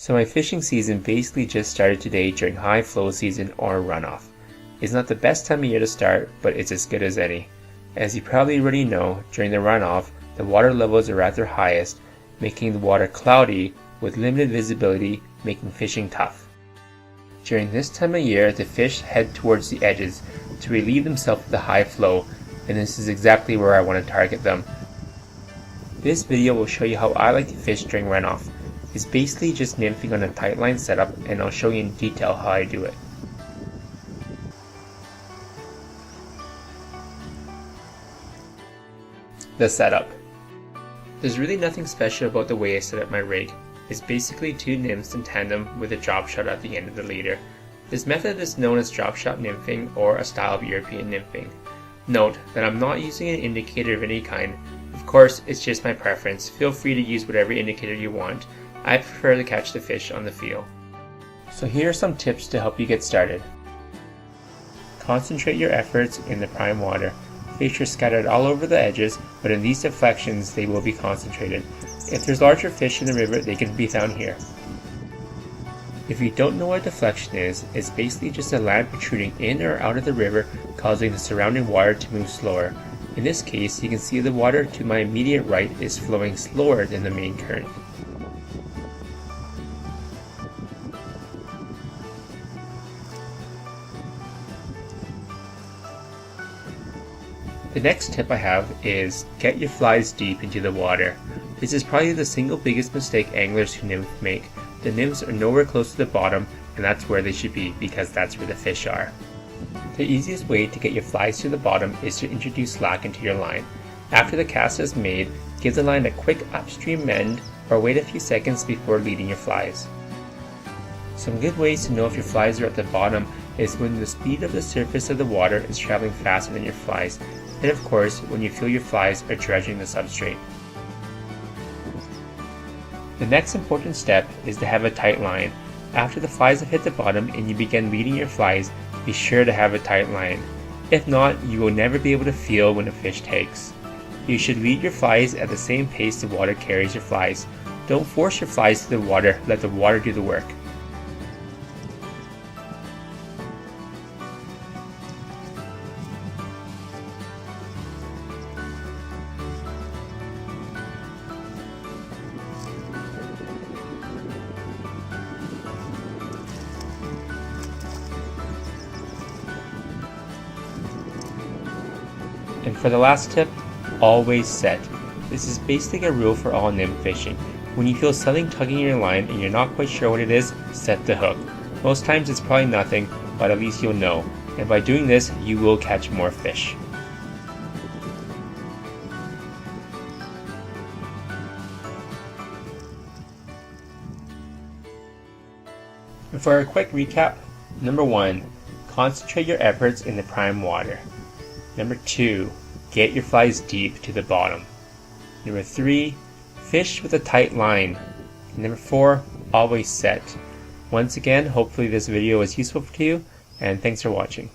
So my fishing season basically just started today during high flow season or runoff. It's not the best time of year to start, but it's as good as any. As you probably already know, during the runoff, the water levels are at their highest, making the water cloudy with limited visibility, making fishing tough. During this time of year, the fish head towards the edges to relieve themselves of the high flow, and this is exactly where I want to target them. This video will show you how I like to fish during runoff. It's basically just nymphing on a tight line setup, and I'll show you in detail how I do it. The setup. There's really nothing special about the way I set up my rig. It's basically two nymphs in tandem with a drop shot at the end of the leader. This method is known as drop shot nymphing, or a style of European nymphing. Note that I'm not using an indicator of any kind. Of course, it's just my preference. Feel free to use whatever indicator you want. I prefer to catch the fish on the feel. So here are some tips to help you get started. Concentrate your efforts in the prime water. Fish are scattered all over the edges, but in these deflections they will be concentrated. If there's larger fish in the river, they can be found here. If you don't know what deflection is, it's basically just a land protruding in or out of the river, causing the surrounding water to move slower. In this case, you can see the water to my immediate right is flowing slower than the main current. The next tip I have is get your flies deep into the water. This is probably the single biggest mistake anglers who nymph make. The nymphs are nowhere close to the bottom, and that's where they should be because that's where the fish are. The easiest way to get your flies to the bottom is to introduce slack into your line. After the cast is made, give the line a quick upstream bend or wait a few seconds before leading your flies. Some good ways to know if your flies are at the bottom is when the speed of the surface of the water is traveling faster than your flies, and of course when you feel your flies are dredging the substrate. The next important step is to have a tight line. After the flies have hit the bottom and you begin leading your flies, be sure to have a tight line. If not, you will never be able to feel when a fish takes. You should lead your flies at the same pace the water carries your flies. Don't force your flies to the water, let the water do the work. And for the last tip, always set. This is basically a rule for all nymph fishing. When you feel something tugging your line and you're not quite sure what it is, set the hook. Most times it's probably nothing, but at least you'll know. And by doing this, you will catch more fish. And for a quick recap, number 1, concentrate your efforts in the prime water. Number 2, get your flies deep to the bottom. Number 3, fish with a tight line. And number 4, always set. Once again, hopefully this video was useful to you, and thanks for watching.